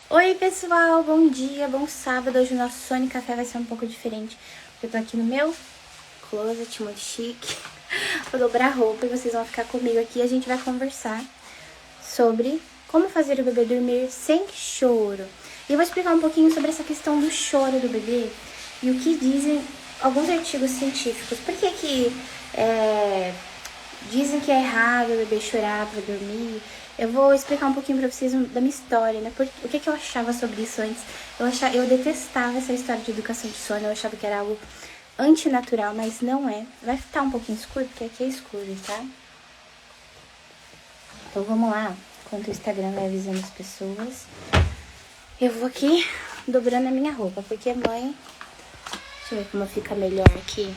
Oi pessoal, bom dia, bom sábado. Hoje o nosso Sony Café vai ser um pouco diferente. Eu tô aqui no meu closet, muito chique. Vou dobrar a roupa e vocês vão ficar comigo aqui e a gente vai conversar sobre como fazer o bebê dormir sem choro. E eu vou explicar um pouquinho sobre essa questão do choro do bebê e o que dizem alguns artigos científicos. Por que dizem que é errado o bebê chorar pra dormir? Eu vou explicar um pouquinho pra vocês da minha história, né? O que eu achava sobre isso antes. Eu detestava essa história de educação de sono, eu achava que era algo antinatural, mas não é. Vai estar um pouquinho escuro, porque aqui é escuro, tá? Então vamos lá, enquanto o Instagram vai avisando as pessoas. Eu vou aqui dobrando a minha roupa, porque mãe... Deixa eu ver como fica melhor aqui.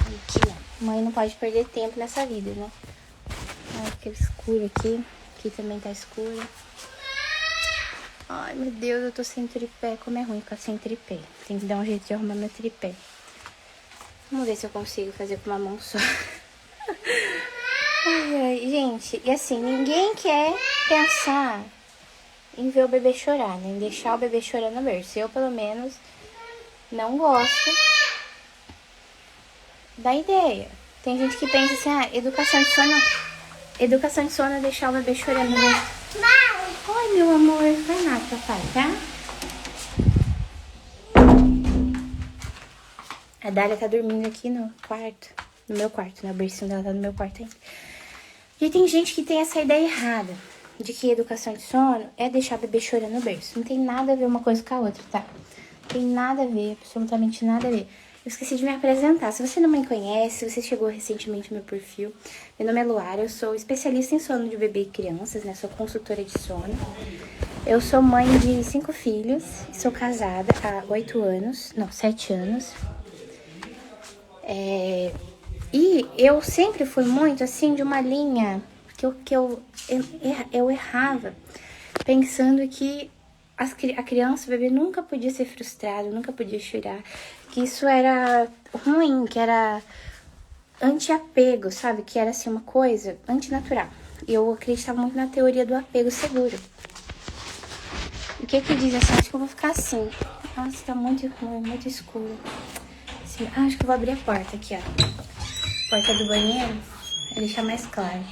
Aqui, ó. Mãe não pode perder tempo nessa vida, né? Ai, fica escuro aqui. Aqui também tá escuro. Ai, meu Deus, eu tô sem tripé. Como é ruim ficar sem tripé. Tem que dar um jeito de arrumar meu tripé. Vamos ver se eu consigo fazer com uma mão só. Ai, gente, e assim, ninguém quer pensar em ver o bebê chorar, né? Em deixar o bebê chorando no berço. Eu, pelo menos, não gosto da ideia. Tem gente que pensa assim, educação de sono é deixar o bebê chorando no berço. Oi, meu amor, vai nada, papai, tá? A Dália tá dormindo aqui no quarto. No meu quarto, né? O bercinho dela tá no meu quarto ainda. E tem gente que tem essa ideia errada de que educação de sono é deixar o bebê chorando no berço. Não tem nada a ver uma coisa com a outra, tá? Tem nada a ver, absolutamente nada a ver. Eu esqueci de me apresentar. Se você não me conhece, se você chegou recentemente no meu perfil, meu nome é Luara, eu sou especialista em sono de bebê e crianças, né? Sou consultora de sono. Eu sou mãe de 5 filhos, sou casada há 7 anos. E eu sempre fui muito, assim, de uma linha que eu errava, pensando que a criança, o bebê nunca podia ser frustrado, nunca podia chorar, que isso era ruim, que era anti-apego, sabe? Que era, assim, uma coisa antinatural. Eu acreditava muito na teoria do apego seguro. O que diz assim? Acho que eu vou ficar assim. Nossa, tá muito ruim, muito escuro. Assim, acho que eu vou abrir a porta aqui, ó. Porta do banheiro, pra deixar mais claro.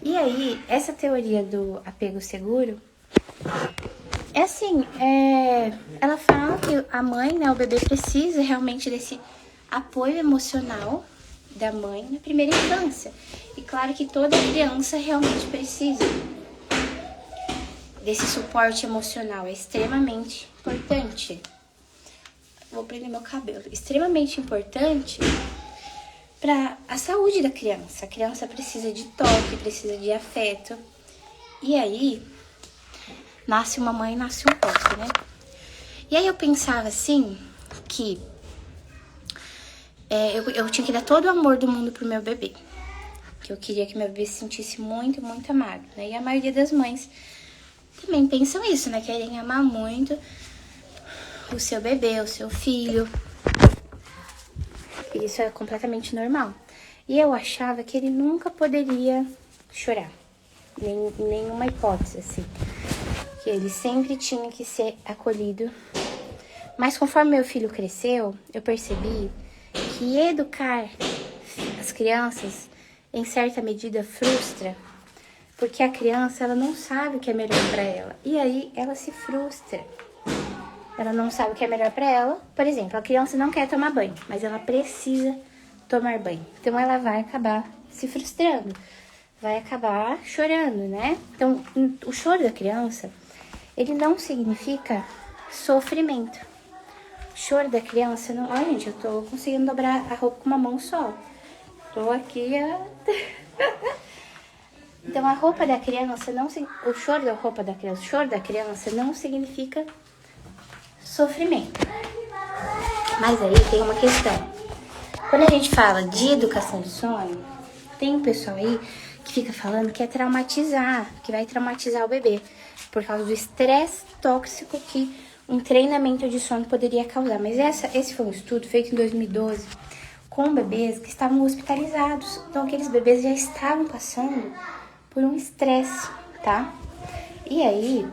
E aí, essa teoria do apego seguro é assim, ela fala que a mãe, né, o bebê precisa realmente desse apoio emocional da mãe na primeira infância. E claro que toda criança realmente precisa desse suporte emocional, é extremamente importante. Vou prender meu cabelo. Extremamente importante para a saúde da criança. A criança precisa de toque, precisa de afeto. E aí, nasce uma mãe, nasce um poço, né? E aí eu pensava assim, que eu tinha que dar todo o amor do mundo pro meu bebê. Que eu queria que meu bebê se sentisse muito, muito amado, né? E a maioria das mães também pensam isso, né? Querem amar muito o seu bebê, o seu filho. E isso é completamente normal. E eu achava que ele nunca poderia chorar. Nenhuma hipótese, assim. Que ele sempre tinha que ser acolhido. Mas conforme meu filho cresceu, eu percebi que educar as crianças, em certa medida, frustra. Porque a criança, ela não sabe o que é melhor para ela. E aí, ela se frustra. Ela não sabe o que é melhor para ela. Por exemplo, a criança não quer tomar banho, mas ela precisa tomar banho. Então, ela vai acabar se frustrando. Vai acabar chorando, né? Então, o choro da criança, ele não significa sofrimento. O choro da criança não... Olha, gente, eu tô conseguindo dobrar a roupa com uma mão só. Tô aqui... Então, a roupa da criança não... O choro da criança não significa sofrimento. Mas aí tem uma questão. Quando a gente fala de educação de sono, tem um pessoal aí que fica falando que é traumatizar, que vai traumatizar o bebê, por causa do estresse tóxico que um treinamento de sono poderia causar. Mas esse foi um estudo feito em 2012 com bebês que estavam hospitalizados. Então, aqueles bebês já estavam passando por um estresse, tá? E aí,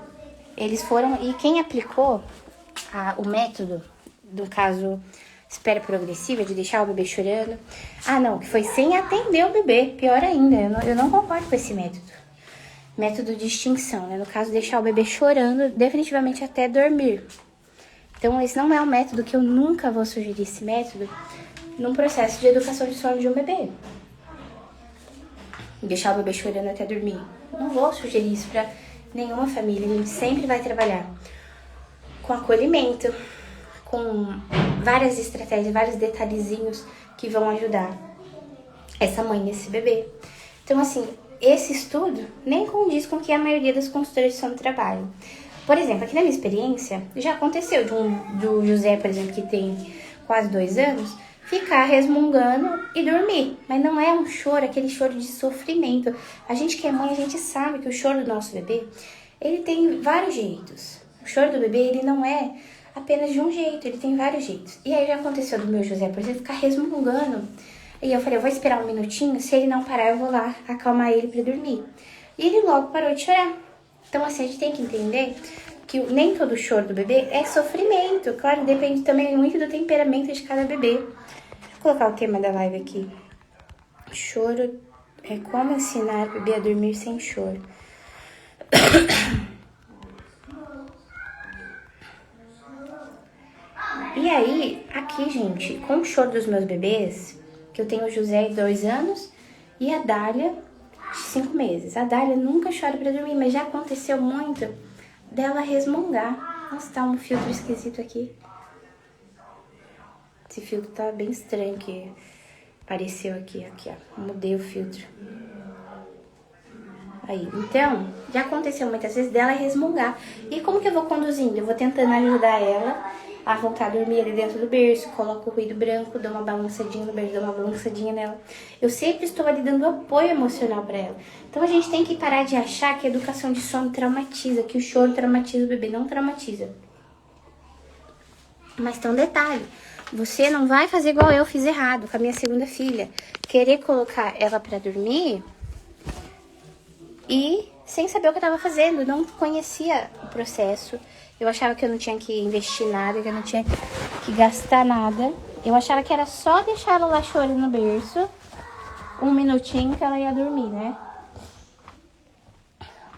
eles foram... E quem aplicou o método, no caso, espera progressiva, de deixar o bebê chorando... Ah, não, que foi sem atender o bebê. Pior ainda, eu não concordo com esse método. Método de extinção, né? No caso, deixar o bebê chorando definitivamente até dormir. Então, esse não é um método que eu nunca vou sugerir esse método num processo de educação de sono de um bebê. Deixar o bebê chorando até dormir. Não vou sugerir isso pra nenhuma família. A gente sempre vai trabalhar com acolhimento, com várias estratégias, vários detalhezinhos que vão ajudar essa mãe e esse bebê. Então, assim, esse estudo nem condiz com o que a maioria das consultoras de sono trabalham. Por exemplo, aqui na minha experiência, já aconteceu do José, por exemplo, que tem quase 2 anos, ficar resmungando e dormir. Mas não é um choro, aquele choro de sofrimento. A gente que é mãe, a gente sabe que o choro do nosso bebê, ele tem vários jeitos. O choro do bebê, ele não é apenas de um jeito, ele tem vários jeitos. E aí já aconteceu do meu José, por exemplo, ficar resmungando. E eu falei, eu vou esperar um minutinho, se ele não parar, eu vou lá acalmar ele pra dormir. E ele logo parou de chorar. Então, assim, a gente tem que entender que nem todo choro do bebê é sofrimento. Claro, depende também muito do temperamento de cada bebê. Deixa eu colocar o tema da live aqui. Choro é como ensinar o bebê a dormir sem choro. E aí, aqui, gente, com o choro dos meus bebês, que eu tenho o José de 2 anos e a Dália de 5 meses. A Dália nunca chora pra dormir, mas já aconteceu muito dela resmungar. Nossa, tá um filtro esquisito aqui. Esse filtro tá bem estranho que apareceu aqui, ó. Mudei o filtro. Aí, então, já aconteceu muitas vezes dela resmungar. E como que eu vou conduzindo? Eu vou tentando ajudar ela a voltar a dormir ali dentro do berço, coloco o ruído branco, dou uma balançadinha no berço, dou uma balançadinha nela. Eu sempre estou ali dando apoio emocional pra ela. Então a gente tem que parar de achar que a educação de sono traumatiza, que o choro traumatiza o bebê. Não traumatiza. Mas tem um detalhe. Você não vai fazer igual eu fiz errado com a minha segunda filha. Querer colocar ela pra dormir e sem saber o que eu tava fazendo. Não conhecia o processo. Eu achava que eu não tinha que investir nada, que eu não tinha que gastar nada. Eu achava que era só deixar ela lá chorando no berço, um minutinho que ela ia dormir, né?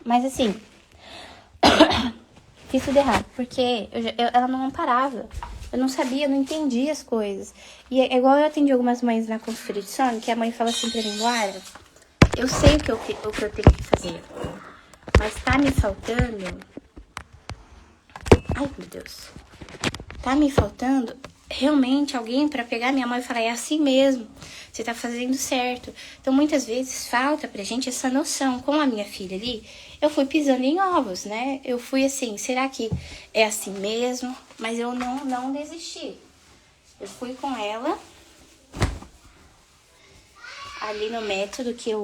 Mas assim, fiz tudo errado, porque ela não parava. Eu não sabia, eu não entendia as coisas. E é igual eu atendi algumas mães na consultoria de sono, que a mãe fala assim pra mim, Luara, eu sei o que eu tenho que fazer, mas tá me faltando... Ai, meu Deus. Tá me faltando realmente alguém pra pegar minha mão e falar, é assim mesmo, você tá fazendo certo. Então, muitas vezes, falta pra gente essa noção. Com a minha filha ali, eu fui pisando em ovos, né? Eu fui assim, será que é assim mesmo? Mas eu não desisti. Eu fui com ela ali no método de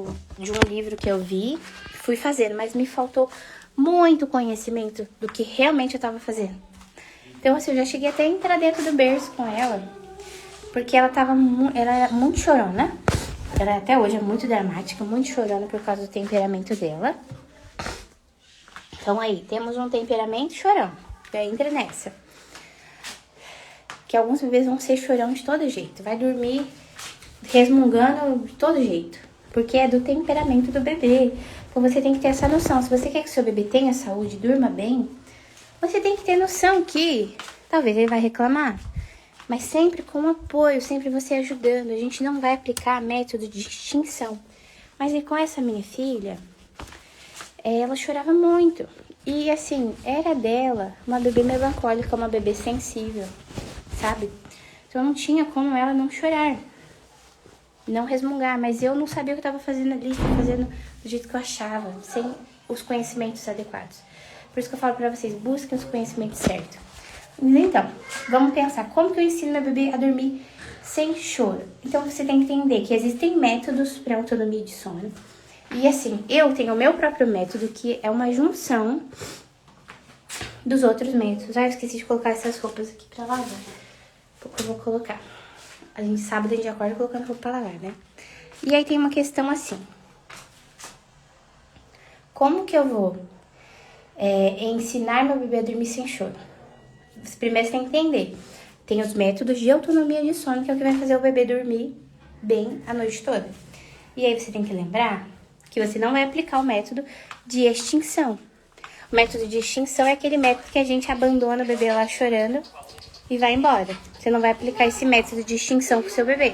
um livro que eu vi, fui fazendo, mas me faltou muito conhecimento do que realmente eu tava fazendo. Então, assim, eu já cheguei até a entrar dentro do berço com ela, porque ela era muito chorona. Ela até hoje é muito dramática, muito chorona por causa do temperamento dela. Então, aí, temos um temperamento chorão. Já entra nessa. Que alguns bebês vão ser chorão de todo jeito. Vai dormir resmungando de todo jeito. Porque é do temperamento do bebê. Então, você tem que ter essa noção. Se você quer que seu bebê tenha saúde, durma bem, você tem que ter noção que talvez ele vai reclamar. Mas sempre com apoio, sempre você ajudando. A gente não vai aplicar método de extinção. Mas e com essa minha filha, ela chorava muito. E assim, era dela uma bebê melancólica, uma bebê sensível, sabe? Então não tinha como ela não chorar, não resmungar. Mas eu não sabia o que eu estava fazendo ali, fazendo do jeito que eu achava, sem os conhecimentos adequados. Por isso que eu falo pra vocês, busquem os conhecimentos certos. Então, vamos pensar, como que eu ensino meu bebê a dormir sem choro? Então, você tem que entender que existem métodos para autonomia de sono. E assim, eu tenho o meu próprio método, que é uma junção dos outros métodos. Ah, eu esqueci de colocar essas roupas aqui pra lavar. Pouco eu vou colocar. A gente sábado, a gente acorda colocando roupa pra lavar, né? E aí tem uma questão assim. Como que eu vou é ensinar meu bebê a dormir sem choro. Primeiro você tem que entender. Tem os métodos de autonomia de sono, que é o que vai fazer o bebê dormir bem a noite toda. E aí você tem que lembrar que você não vai aplicar o método de extinção. O método de extinção é aquele método que a gente abandona o bebê lá chorando e vai embora. Você não vai aplicar esse método de extinção com o seu bebê.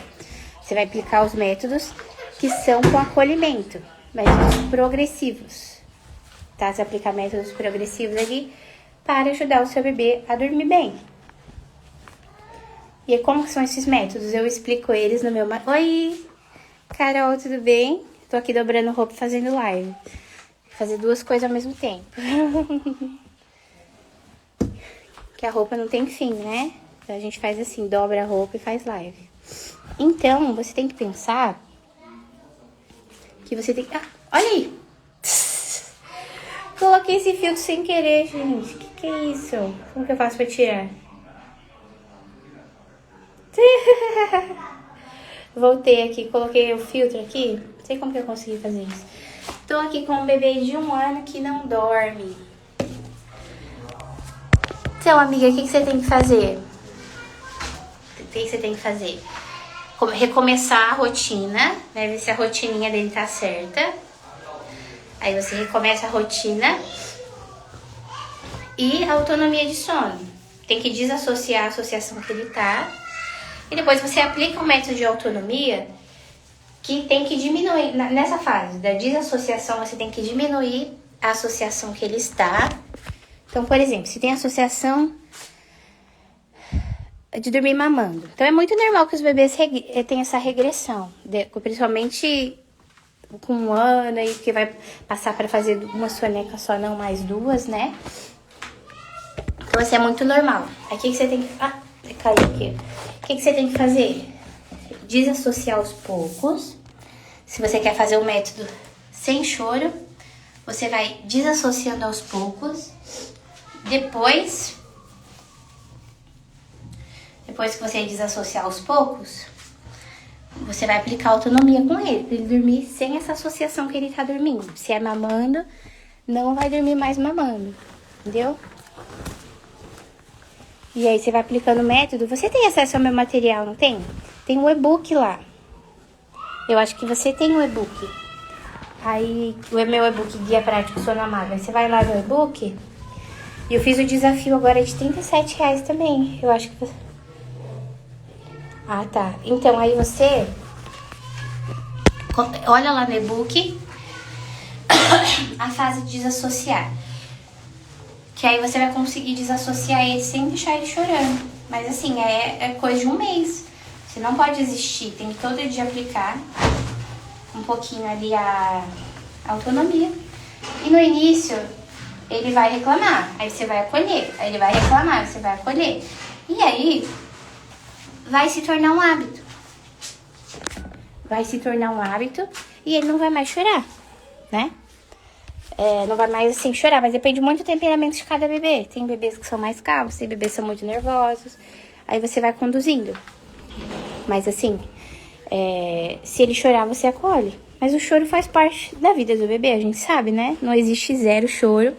Você vai aplicar os métodos que são com acolhimento, métodos progressivos. Tá? Você aplica métodos progressivos ali para ajudar o seu bebê a dormir bem. E como que são esses métodos? Eu explico eles no meu... Oi, Carol, tudo bem? Tô aqui dobrando roupa e fazendo live. Fazer duas coisas ao mesmo tempo. Que a roupa não tem fim, né? Então a gente faz assim, dobra a roupa e faz live. Então, você tem que pensar que você tem que... Ah, olha aí! Coloquei esse filtro sem querer, gente. Que é isso? Como que eu faço pra tirar? Voltei aqui, coloquei o filtro aqui. Não sei como que eu consegui fazer isso. Tô aqui com um bebê de 1 ano que não dorme. Então, amiga, o que você tem que fazer? O que você tem que fazer? Recomeçar a rotina, né? Ver se a rotininha dele tá certa. Aí você recomeça a rotina. E a autonomia de sono. Tem que desassociar a associação que ele tá. E depois você aplica o método de autonomia, que tem que diminuir. Nessa fase da desassociação, você tem que diminuir a associação que ele está. Então, por exemplo, se tem associação de dormir mamando. Então, é muito normal que os bebês tenham essa regressão. Principalmente com 1 ano, aí, que vai passar para fazer uma soneca só, não mais 2, né? Então, assim, é muito normal. Aí, o que você tem que... Ah, caiu aqui. O que você tem que fazer? Desassociar aos poucos. Se você quer fazer o método sem choro, você vai desassociando aos poucos. Depois que você desassociar aos poucos, você vai aplicar autonomia com ele, pra ele dormir sem essa associação que ele tá dormindo. Se é mamando, não vai dormir mais mamando, entendeu? E aí você vai aplicando o método. Você tem acesso ao meu material, não tem? Tem um e-book lá. Eu acho que você tem um e-book. Aí, o meu e-book Guia Prático Sono Amável. Você vai lá no e-book. E eu fiz o desafio agora de R$37 também. Eu acho que... Ah, tá. Então, aí você... Olha lá no e-book. A fase de desassociar. Que aí você vai conseguir desassociar ele sem deixar ele chorando. Mas assim, é coisa de 1 mês. Você não pode desistir. Tem que todo dia aplicar um pouquinho ali a autonomia. E no início, ele vai reclamar. Aí você vai acolher. Aí ele vai reclamar, você vai acolher. E aí, vai se tornar um hábito. Vai se tornar um hábito e ele não vai mais chorar, né? Não vai mais assim chorar, mas depende muito do temperamento de cada bebê. Tem bebês que são mais calmos, tem bebês que são muito nervosos. Aí você vai conduzindo. Mas assim, se ele chorar, você acolhe. Mas o choro faz parte da vida do bebê, a gente sabe, né? Não existe zero choro.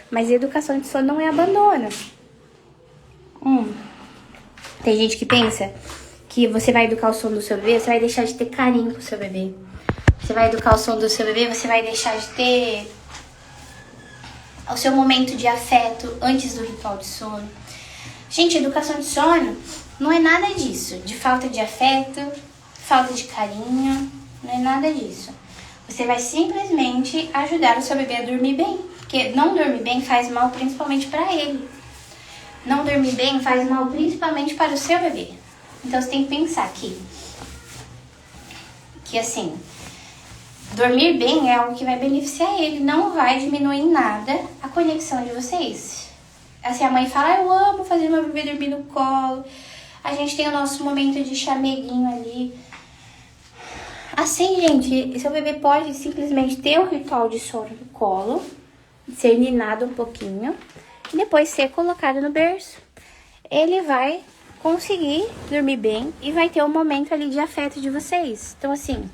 Mas a educação de sono não é abandono. Tem gente que pensa que você vai educar o sono do seu bebê, você vai deixar de ter carinho com o seu bebê. Você vai educar o sono do seu bebê, você vai deixar de ter o seu momento de afeto antes do ritual de sono. Gente, educação de sono não é nada disso. De falta de afeto, falta de carinho, não é nada disso. Você vai simplesmente ajudar o seu bebê a dormir bem. Porque não dormir bem faz mal principalmente para ele. Não dormir bem faz mal principalmente para o seu bebê. Então você tem que pensar que assim, dormir bem é algo que vai beneficiar ele, não vai diminuir em nada a conexão de vocês. Assim, a mãe fala, eu amo fazer meu bebê dormir no colo. A gente tem o nosso momento de chameguinho ali. Assim, gente, seu bebê pode simplesmente ter o ritual de sono no colo, ser ninado um pouquinho e depois ser colocado no berço. Ele vai conseguir dormir bem e vai ter um momento ali de afeto de vocês. Então, assim,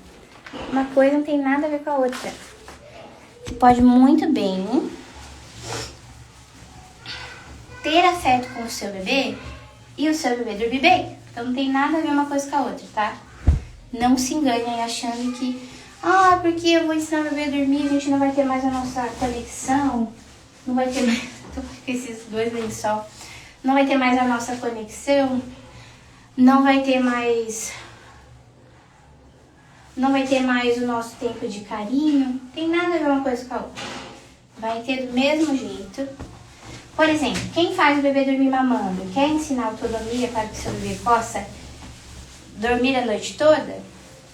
uma coisa não tem nada a ver com a outra. Você pode muito bem ter afeto com o seu bebê e o seu bebê dormir bem. Então não tem nada a ver uma coisa com a outra, tá? Não se enganem achando que, porque eu vou ensinar o bebê a dormir, a gente não vai ter mais a nossa conexão, não vai ter mais, tô com esses dois lençol, não vai ter mais a nossa conexão, não vai ter mais o nosso tempo de carinho, tem nada a ver uma coisa com a outra. Vai ter do mesmo jeito. Por exemplo, quem faz o bebê dormir mamando, quer ensinar autonomia para que seu bebê possa dormir a noite toda,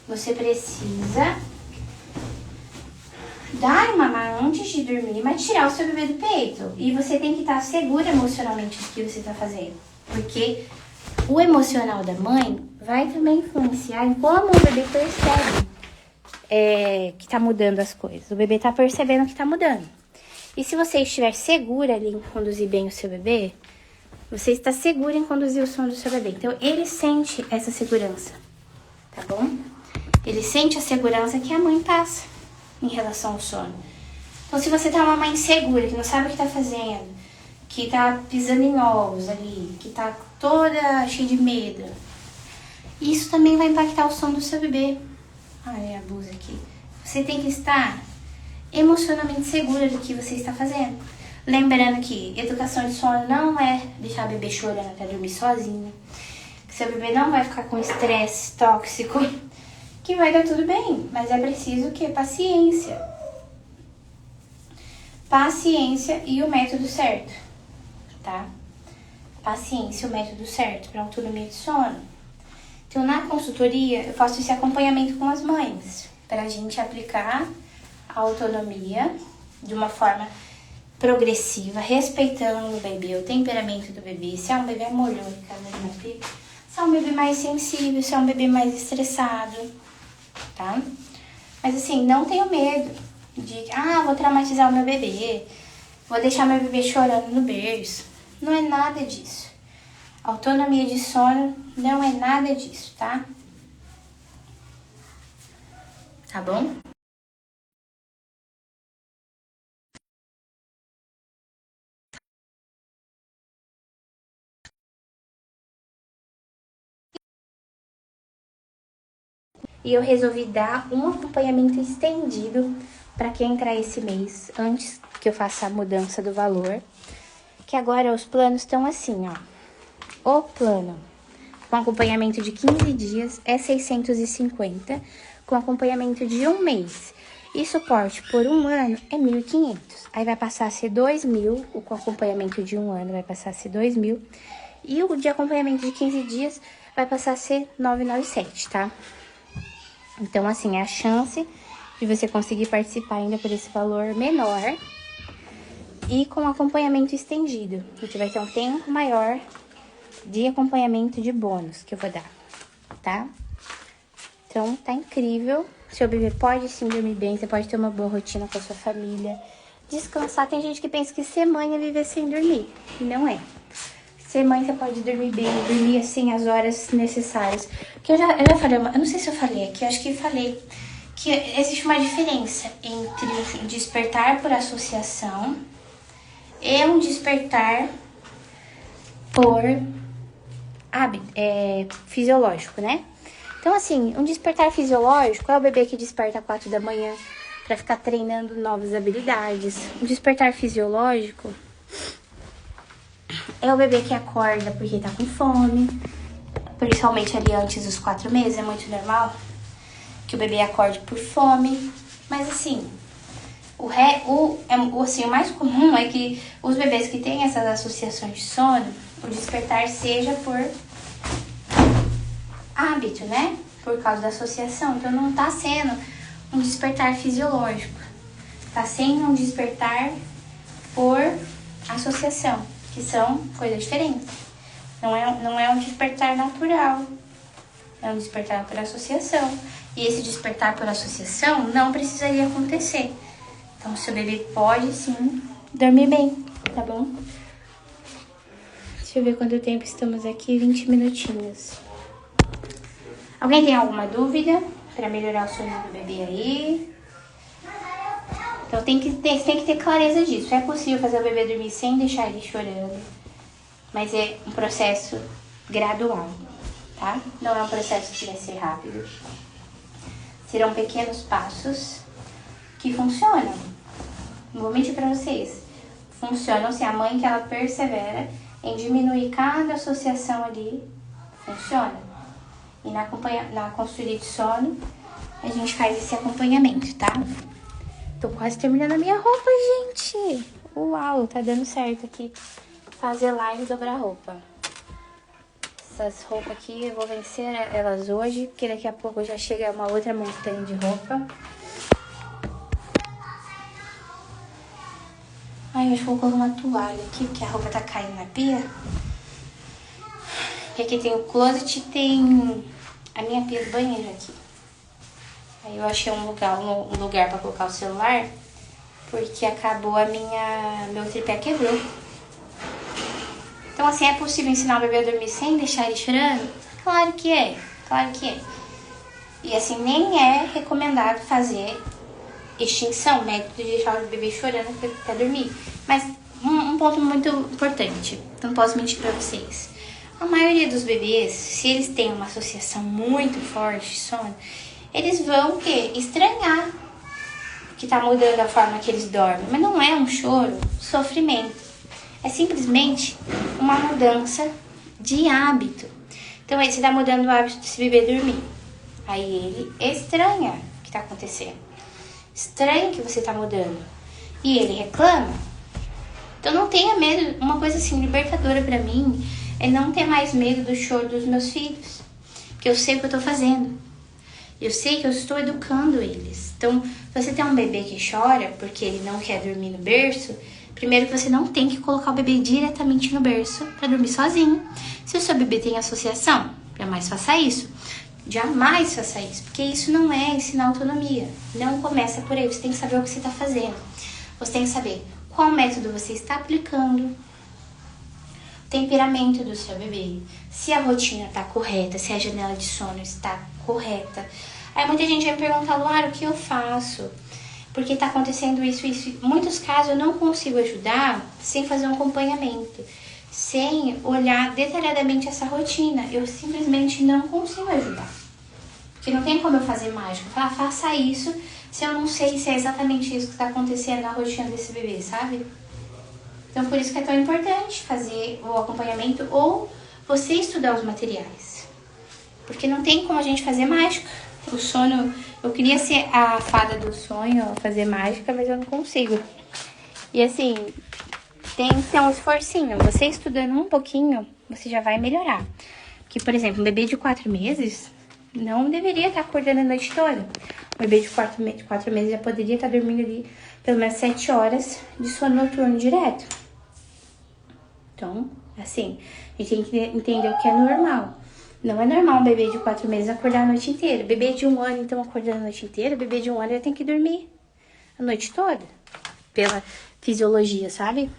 você precisa dar uma mamar antes de dormir, mas tirar o seu bebê do peito. E você tem que estar segura emocionalmente do que você está fazendo. Porque o emocional da mãe vai também influenciar em como o bebê percebe que está mudando as coisas. O bebê está percebendo que está mudando. E se você estiver segura ali em conduzir bem o seu bebê, você está segura em conduzir o sono do seu bebê. Então, ele sente essa segurança, tá bom? Ele sente a segurança que a mãe passa em relação ao sono. Então, se você tá uma mãe insegura, que não sabe o que tá fazendo, que tá pisando em ovos ali, que tá toda cheia de medo, isso também vai impactar o sono do seu bebê. Ai, abusa aqui. Você tem que estar emocionalmente segura do que você está fazendo. Lembrando que educação de sono não é deixar o bebê chorando até dormir sozinho. Que seu bebê não vai ficar com estresse tóxico. Que vai dar tudo bem. Mas é preciso que paciência. Paciência e o método certo. Tá? Paciência e o método certo para autonomia de sono. Então, na consultoria, eu faço esse acompanhamento com as mães. Pra gente aplicar a autonomia de uma forma progressiva, respeitando o bebê, o temperamento do bebê, se é um bebê amoroso, se é um bebê mais sensível, se é um bebê mais estressado, tá? Mas assim, não tenho medo de, vou traumatizar o meu bebê, vou deixar meu bebê chorando no berço. Não é nada disso. Autonomia de sono não é nada disso, tá? Tá bom? E eu resolvi dar um acompanhamento estendido para quem entrar esse mês, antes que eu faça a mudança do valor. Que agora os planos estão assim, ó. O plano com acompanhamento de 15 dias é 650, com acompanhamento de um mês e suporte por um ano é 1.500. Aí vai passar a ser 2.000, o com acompanhamento de um ano vai passar a ser 2.000. E o de acompanhamento de 15 dias vai passar a ser 997, tá? Então, assim, é a chance de você conseguir participar ainda por esse valor menor e com acompanhamento estendido. Você vai ter um tempo maior de acompanhamento de bônus que eu vou dar, tá? Então, tá incrível. Seu bebê pode sim dormir bem, você pode ter uma boa rotina com a sua família. Descansar, tem gente que pensa que ser mãe é viver sem dormir, e não é. Ser mãe, você pode dormir bem, dormir assim as horas necessárias. Porque eu já falei, eu não sei se eu falei aqui, eu acho que falei que existe uma diferença entre um despertar por associação e um despertar por hábito, fisiológico, né? Então, assim, um despertar fisiológico é o bebê que desperta às 4 da manhã pra ficar treinando novas habilidades. Um despertar fisiológico é o bebê que acorda porque tá com fome, principalmente ali antes dos 4 meses, é muito normal que o bebê acorde por fome. Mas assim, o mais comum é que os bebês que têm essas associações de sono, o despertar seja por hábito, né? Por causa da associação. Então não tá sendo um despertar fisiológico, tá sendo um despertar por associação, que são coisas diferentes. Não é um despertar natural, é um despertar por associação. E esse despertar por associação não precisaria acontecer. Então, seu bebê pode sim dormir bem, tá bom? Deixa eu ver quanto tempo estamos aqui, 20 minutinhos. Alguém tem alguma dúvida para melhorar o sono do bebê aí? Então, tem que ter clareza disso. É possível fazer o bebê dormir sem deixar ele chorando. Mas é um processo gradual, tá? Não é um processo que vai ser rápido. Serão pequenos passos que funcionam. Não vou mentir pra vocês. Funcionam se a mãe que ela persevera em diminuir cada associação ali, funciona. E na consultoria de sono, a gente faz esse acompanhamento, tá? Tô quase terminando a minha roupa, gente. Uau, tá dando certo aqui fazer live e dobrar roupa. Essas roupas aqui, eu vou vencer elas hoje, porque daqui a pouco já chega uma outra montanha de roupa. Ai, eu acho que vou colocar uma toalha aqui, porque a roupa tá caindo na pia. E aqui tem o closet e tem a minha pia do banheiro aqui. Aí eu achei um lugar pra colocar o celular, porque acabou meu tripé quebrou. Então assim, é possível ensinar o bebê a dormir sem deixar ele chorando? Claro que é, claro que é. E assim, nem é recomendado fazer extinção, método de deixar o bebê chorando pra dormir. Mas um ponto muito importante, não posso mentir pra vocês. A maioria dos bebês, se eles têm uma associação muito forte de sono, eles vão estranhar que tá mudando a forma que eles dormem. Mas não é um choro, sofrimento. É simplesmente uma mudança de hábito. Então aí você tá mudando o hábito desse bebê dormir. Aí ele estranha o que tá acontecendo. Estranha que você tá mudando. E ele reclama. Então não tenha medo. Uma coisa assim, libertadora pra mim é não ter mais medo do choro dos meus filhos. Porque eu sei o que eu tô fazendo. Eu sei que eu estou educando eles. Então, se você tem um bebê que chora porque ele não quer dormir no berço, primeiro que você não tem que colocar o bebê diretamente no berço para dormir sozinho. Se o seu bebê tem associação, jamais faça isso. Jamais faça isso, porque isso não é ensinar autonomia. Não começa por aí, você tem que saber o que você está fazendo. Você tem que saber qual método você está aplicando, o temperamento do seu bebê, se a rotina está correta, se a janela de sono está correta. Aí muita gente vai me perguntar, Luara, o que eu faço? Porque está acontecendo isso. Em muitos casos eu não consigo ajudar sem fazer um acompanhamento, sem olhar detalhadamente essa rotina. Eu simplesmente não consigo ajudar. Porque não tem como eu fazer mágica. Falar, faça isso, se eu não sei se é exatamente isso que está acontecendo na rotina desse bebê, sabe? Então por isso que é tão importante fazer o acompanhamento ou você estudar os materiais. Porque não tem como a gente fazer mágica. O sono, eu queria ser a fada do sonho, fazer mágica, mas eu não consigo. E assim, tem que ter um esforcinho. Você estudando um pouquinho, você já vai melhorar. Porque, por exemplo, um bebê de 4 meses não deveria estar acordando a noite toda. Um bebê de 4 meses já poderia estar dormindo ali pelo menos 7 horas de sono noturno direto. Então, assim, a gente tem que entender o que é normal. Não é normal um bebê de 4 meses acordar a noite inteira. Bebê de 1 ano, então, acordando a noite inteira. Bebê de 1 ano, ele tem que dormir a noite toda. Pela fisiologia, sabe?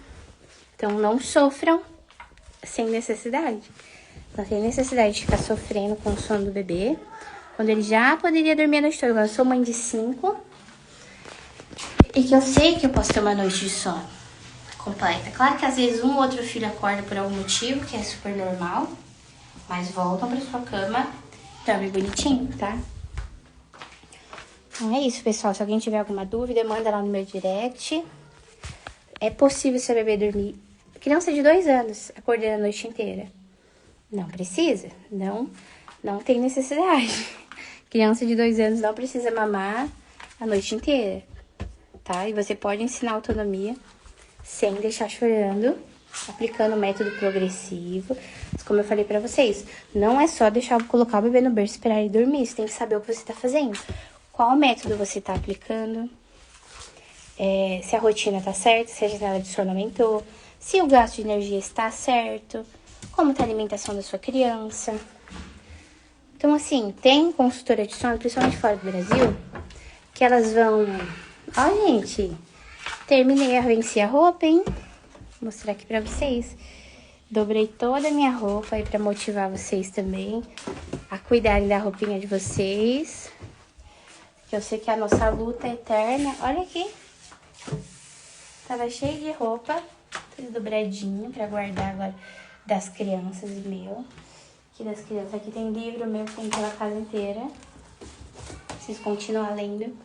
Então, não sofram sem necessidade. Não tem necessidade de ficar sofrendo com o sono do bebê, quando ele já poderia dormir a noite toda. Eu sou mãe de 5 e que eu sei que eu posso ter uma noite de sono completa. Claro que às vezes um ou outro filho acorda por algum motivo, que é super normal, mas voltam pra sua cama, dorme bonitinho, tá? Então é isso, pessoal. Se alguém tiver alguma dúvida, manda lá no meu direct. É possível seu bebê dormir, criança de 2 anos, acordando a noite inteira? Não precisa, não tem necessidade. Criança de 2 anos não precisa mamar a noite inteira, tá? E você pode ensinar autonomia sem deixar chorando, aplicando o método progressivo. Mas como eu falei pra vocês, não é só colocar o bebê no berço e esperar ele dormir. Você tem que saber o que você tá fazendo. Qual método você tá aplicando, se a rotina tá certa, se a janela de sono aumentou, se o gasto de energia está certo, como tá a alimentação da sua criança. Então, assim, tem consultora de sono, principalmente fora do Brasil, que elas vão... Ó, gente, terminei, venci a roupa, hein? Vou mostrar aqui pra vocês. Dobrei toda a minha roupa aí pra motivar vocês também a cuidarem da roupinha de vocês. Que eu sei que a nossa luta é eterna. Olha aqui. Tava cheio de roupa, tudo dobradinho pra guardar agora das crianças e meu. Aqui das crianças, aqui tem livro meu, tem pela casa inteira. Vocês continuam lendo.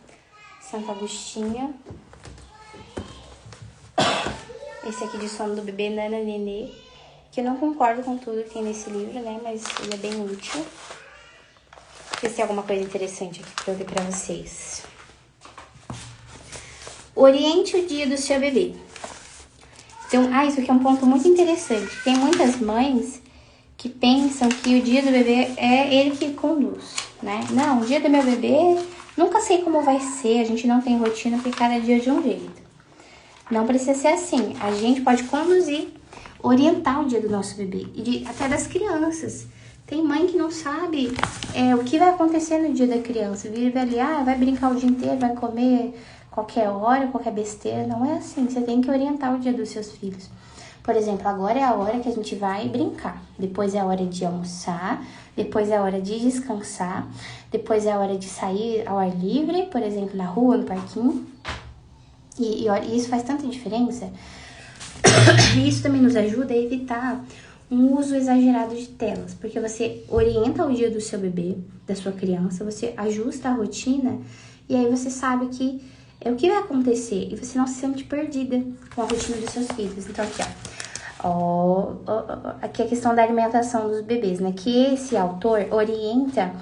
Santo Agostinho. Esse aqui de sono do bebê, Nana Nenê. Que eu não concordo com tudo que tem nesse livro, né? Mas ele é bem útil. Ver se tem alguma coisa interessante aqui pra eu ler pra vocês. Oriente o dia do seu bebê. Então, isso aqui é um ponto muito interessante. Tem muitas mães que pensam que o dia do bebê é ele que conduz, né? Não, o dia do meu bebê, nunca sei como vai ser, a gente não tem rotina, porque cada dia é de um jeito. Não precisa ser assim. A gente pode conduzir, orientar o dia do nosso bebê, e até das crianças. Tem mãe que não sabe o que vai acontecer no dia da criança. Vive ali, vai brincar o dia inteiro, vai comer qualquer hora, qualquer besteira. Não é assim, você tem que orientar o dia dos seus filhos. Por exemplo, agora é a hora que a gente vai brincar. Depois é a hora de almoçar, depois é a hora de descansar, depois é a hora de sair ao ar livre, por exemplo, na rua, no parquinho. E isso faz tanta diferença. E isso também nos ajuda a evitar um uso exagerado de telas, porque você orienta o dia do seu bebê, da sua criança, você ajusta a rotina e aí você sabe que é o que vai acontecer e você não se sente perdida com a rotina dos seus filhos. Então aqui, aqui a questão da alimentação dos bebês, né? Que esse autor orienta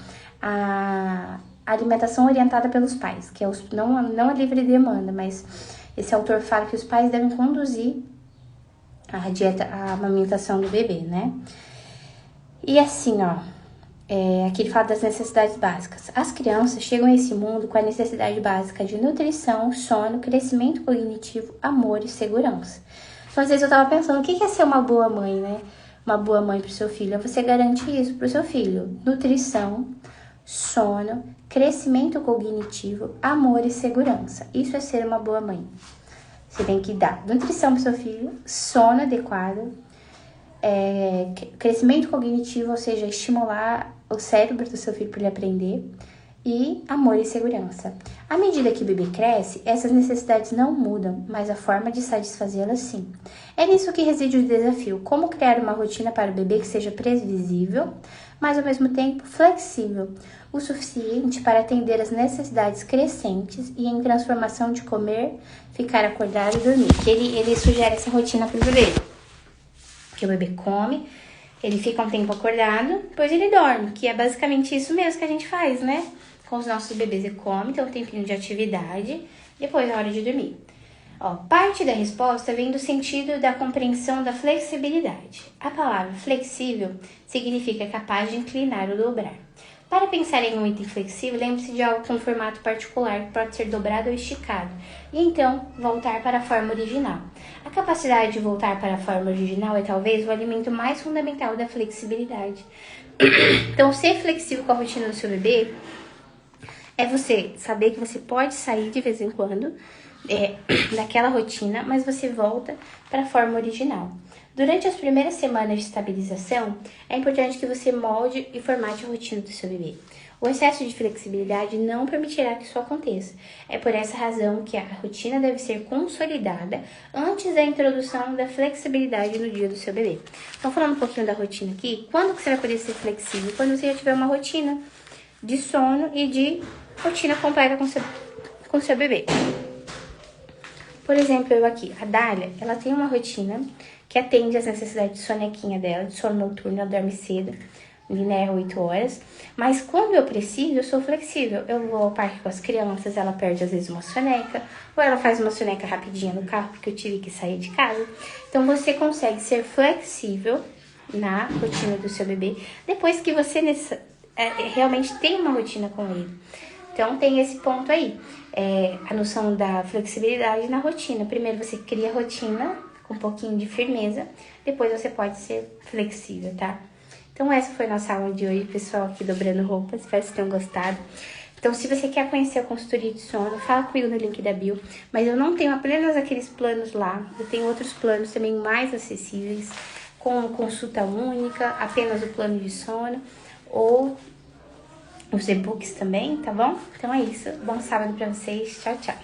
a alimentação orientada pelos pais, que é não a livre demanda, mas esse autor fala que os pais devem conduzir a dieta, a amamentação do bebê, né? E assim, aqui ele fala das necessidades básicas. As crianças chegam a esse mundo com a necessidade básica de nutrição, sono, crescimento cognitivo, amor e segurança. Então, às vezes eu tava pensando, o que é ser uma boa mãe, né? Uma boa mãe pro seu filho. Você garante isso pro seu filho. Nutrição, sono, crescimento cognitivo, amor e segurança. Isso é ser uma boa mãe. Você tem que dar nutrição pro seu filho, sono adequado, crescimento cognitivo, ou seja, estimular o cérebro do seu filho para ele aprender, e amor e segurança. À medida que o bebê cresce, essas necessidades não mudam, mas a forma de satisfazê-las sim. É nisso que reside o desafio: como criar uma rotina para o bebê que seja previsível, mas ao mesmo tempo flexível, o suficiente para atender às necessidades crescentes e em transformação de comer, ficar acordado e dormir. Ele sugere essa rotina para o bebê. Que o bebê come, ele fica um tempo acordado, depois ele dorme, que é basicamente isso mesmo que a gente faz, né? Com os nossos bebês, ele come, tem um tempinho de atividade, depois é hora de dormir. Parte da resposta vem do sentido da compreensão da flexibilidade. A palavra flexível significa capaz de inclinar ou dobrar. Para pensar em um item flexível, lembre-se de algo com formato particular que pode ser dobrado ou esticado, e então voltar para a forma original. A capacidade de voltar para a forma original é talvez o elemento mais fundamental da flexibilidade. Então, ser flexível com a rotina do seu bebê é você saber que você pode sair de vez em quando daquela rotina, mas você volta para a forma original. Durante as primeiras semanas de estabilização, é importante que você molde e formate a rotina do seu bebê. O excesso de flexibilidade não permitirá que isso aconteça. É por essa razão que a rotina deve ser consolidada antes da introdução da flexibilidade no dia do seu bebê. Então, falando um pouquinho da rotina aqui, quando que você vai poder ser flexível? Quando você já tiver uma rotina de sono e de rotina completa com seu bebê. Por exemplo, eu aqui, a Dália, ela tem uma rotina que atende às necessidades de sonequinha dela, de sono noturno, ela dorme cedo, né, 8 horas. Mas quando eu preciso, eu sou flexível. Eu vou ao parque com as crianças, ela perde às vezes uma soneca, ou ela faz uma soneca rapidinha no carro, porque eu tive que sair de casa. Então, você consegue ser flexível na rotina do seu bebê, depois que você realmente tem uma rotina com ele. Então, tem esse ponto aí, a noção da flexibilidade na rotina. Primeiro, você cria a rotina com um pouquinho de firmeza, depois você pode ser flexível, tá? Então, essa foi a nossa aula de hoje, pessoal, aqui dobrando roupas. Espero que vocês tenham gostado. Então, se você quer conhecer a consultoria de sono, fala comigo no link da bio. Mas eu não tenho apenas aqueles planos lá, eu tenho outros planos também mais acessíveis, com consulta única, apenas o plano de sono, ou os e-books também, tá bom? Então é isso. Bom sábado pra vocês. Tchau, tchau.